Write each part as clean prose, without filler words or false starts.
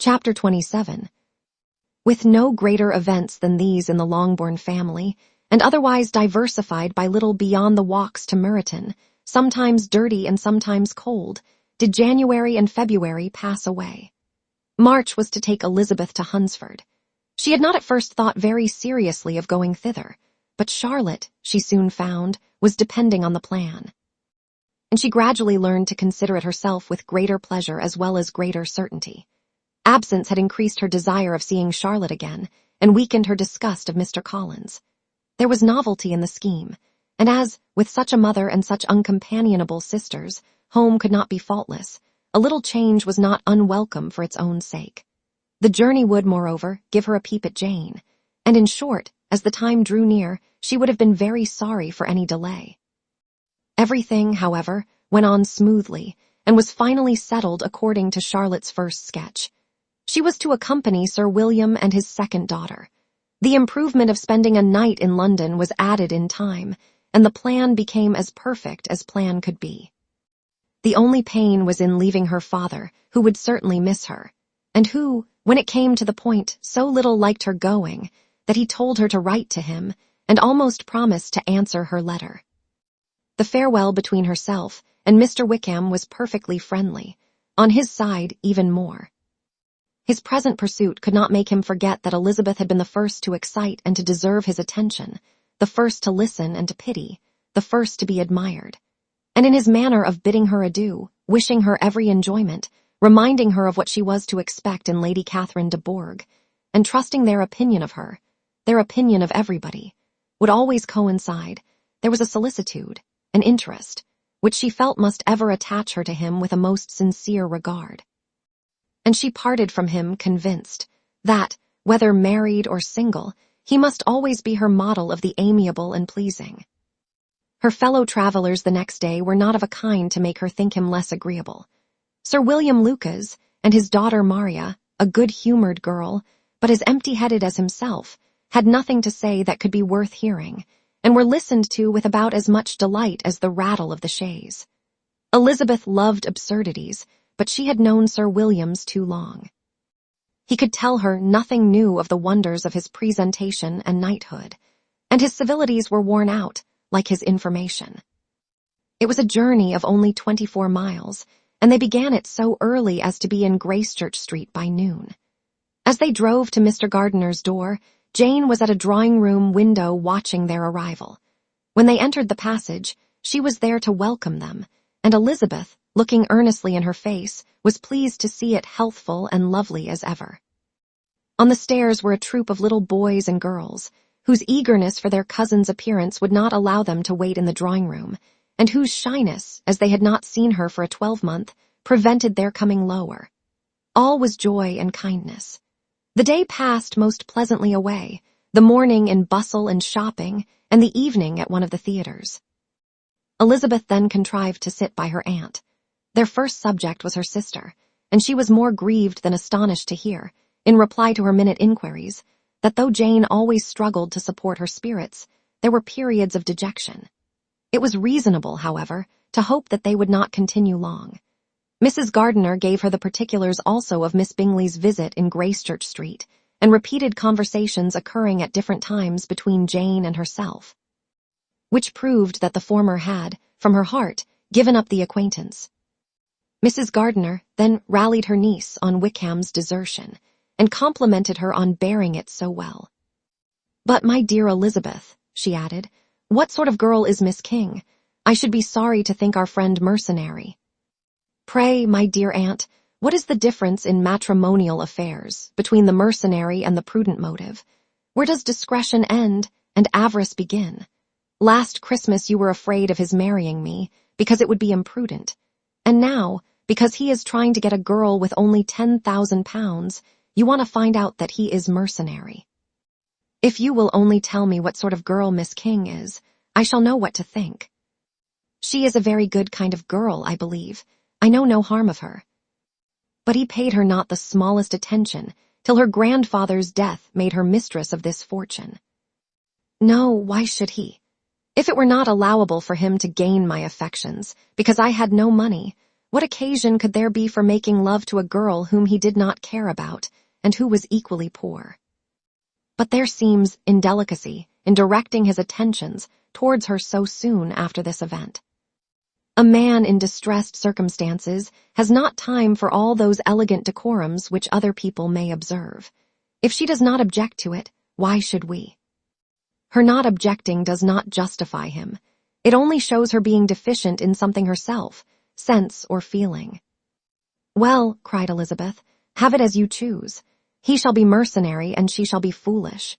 Chapter 27. With no greater events than these in the Longbourn family, and otherwise diversified by little beyond the walks to Meryton, sometimes dirty and sometimes cold, did January and February pass away. March was to take Elizabeth to Hunsford. She had not at first thought very seriously of going thither, but Charlotte, she soon found, was depending on the plan. And she gradually learned to consider it herself with greater pleasure as well as greater certainty. Absence had increased her desire of seeing Charlotte again, and weakened her disgust of Mr. Collins. There was novelty in the scheme, and as, with such a mother and such uncompanionable sisters, home could not be faultless, a little change was not unwelcome for its own sake. The journey would, moreover, give her a peep at Jane, and in short, as the time drew near, she would have been very sorry for any delay. Everything, however, went on smoothly, and was finally settled according to Charlotte's first sketch. She was to accompany Sir William and his second daughter. The improvement of spending a night in London was added in time, and the plan became as perfect as plan could be. The only pain was in leaving her father, who would certainly miss her, and who, when it came to the point, so little liked her going, that he told her to write to him, and almost promised to answer her letter. The farewell between herself and Mr. Wickham was perfectly friendly, on his side even more. His present pursuit could not make him forget that Elizabeth had been the first to excite and to deserve his attention, the first to listen and to pity, the first to be admired. And in his manner of bidding her adieu, wishing her every enjoyment, reminding her of what she was to expect in Lady Catherine de Bourgh, and trusting their opinion of her, their opinion of everybody, would always coincide, there was a solicitude, an interest, which she felt must ever attach her to him with a most sincere regard. And she parted from him convinced that, whether married or single, he must always be her model of the amiable and pleasing. Her fellow travelers the next day were not of a kind to make her think him less agreeable. Sir William Lucas and his daughter Maria, a good-humored girl, but as empty-headed as himself, had nothing to say that could be worth hearing, and were listened to with about as much delight as the rattle of the chaise. Elizabeth loved absurdities, but she had known Sir William's too long. He could tell her nothing new of the wonders of his presentation and knighthood, and his civilities were worn out, like his information. It was a journey of only 24 miles, and they began it so early as to be in Gracechurch Street by noon. As they drove to Mr. Gardiner's door, Jane was at a drawing-room window watching their arrival. When they entered the passage, she was there to welcome them, and Elizabeth, looking earnestly in her face, was pleased to see it healthful and lovely as ever. On the stairs were a troop of little boys and girls, whose eagerness for their cousin's appearance would not allow them to wait in the drawing-room, and whose shyness, as they had not seen her for a 12-month, prevented their coming lower. All was joy and kindness. The day passed most pleasantly away, the morning in bustle and shopping, and the evening at one of the theatres. Elizabeth then contrived to sit by her aunt. Their first subject was her sister, and she was more grieved than astonished to hear, in reply to her minute inquiries, that though Jane always struggled to support her spirits, there were periods of dejection. It was reasonable, however, to hope that they would not continue long. Mrs. Gardiner gave her the particulars also of Miss Bingley's visit in Gracechurch Street, and repeated conversations occurring at different times between Jane and herself, which proved that the former had, from her heart, given up the acquaintance. Mrs. Gardiner then rallied her niece on Wickham's desertion, and complimented her on bearing it so well. "But, my dear Elizabeth," she added, "what sort of girl is Miss King? I should be sorry to think our friend mercenary." "Pray, my dear aunt, what is the difference in matrimonial affairs between the mercenary and the prudent motive? Where does discretion end and avarice begin? Last Christmas you were afraid of his marrying me, because it would be imprudent, and now, because he is trying to get a girl with only £10,000, you want to find out that he is mercenary. If you will only tell me what sort of girl Miss King is, I shall know what to think. She is a very good kind of girl, I believe. I know no harm of her." But he paid her not the smallest attention, till her grandfather's death made her mistress of this fortune. "No, why should he? If it were not allowable for him to gain my affections, because I had no money, What occasion could there be for making love to a girl whom he did not care about, and who was equally poor? But there seems indelicacy in directing his attentions towards her so soon after this event. A man in distressed circumstances has not time for all those elegant decorums which other people may observe. If she does not object to it, why should we? Her not objecting does not justify him. It only shows her being deficient in something herself, sense or feeling. "Well," cried Elizabeth, "have it as you choose. He shall be mercenary and she shall be foolish."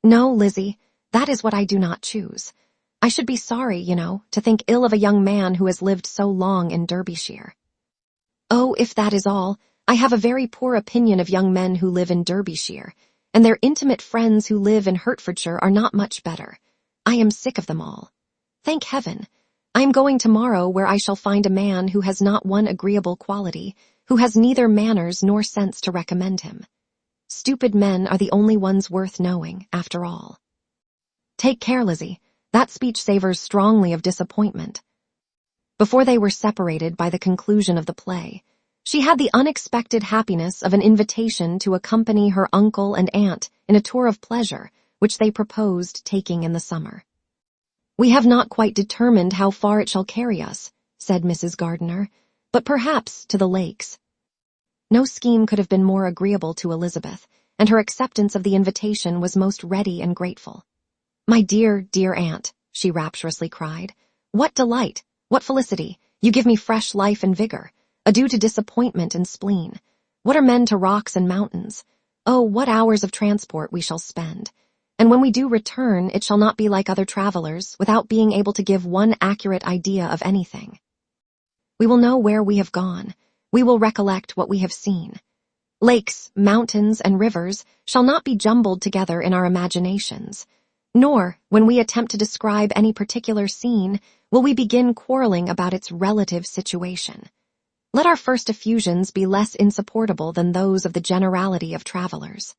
"No, Lizzie, that is what I do not choose. I should be sorry, to think ill of a young man who has lived so long in Derbyshire." "Oh, if that is all, I have a very poor opinion of young men who live in Derbyshire, and their intimate friends who live in Hertfordshire are not much better. I am sick of them all. Thank heaven, I am going tomorrow where I shall find a man who has not one agreeable quality, who has neither manners nor sense to recommend him. Stupid men are the only ones worth knowing, after all." "Take care, Lizzie. That speech savors strongly of disappointment." Before they were separated by the conclusion of the play, she had the unexpected happiness of an invitation to accompany her uncle and aunt in a tour of pleasure which they proposed taking in the summer. "We have not quite determined how far it shall carry us," said Mrs. Gardiner, "but perhaps to the lakes." No scheme could have been more agreeable to Elizabeth, and her acceptance of the invitation was most ready and grateful. "My dear, dear aunt," she rapturously cried, "what delight, what felicity! You give me fresh life and vigor. Adieu to disappointment and spleen. What are men to rocks and mountains? Oh, what hours of transport we shall spend! And when we do return, it shall not be like other travelers, without being able to give one accurate idea of anything. We will know where we have gone. We will recollect what we have seen. Lakes, mountains, and rivers shall not be jumbled together in our imaginations. Nor, when we attempt to describe any particular scene, will we begin quarreling about its relative situation. Let our first effusions be less insupportable than those of the generality of travelers.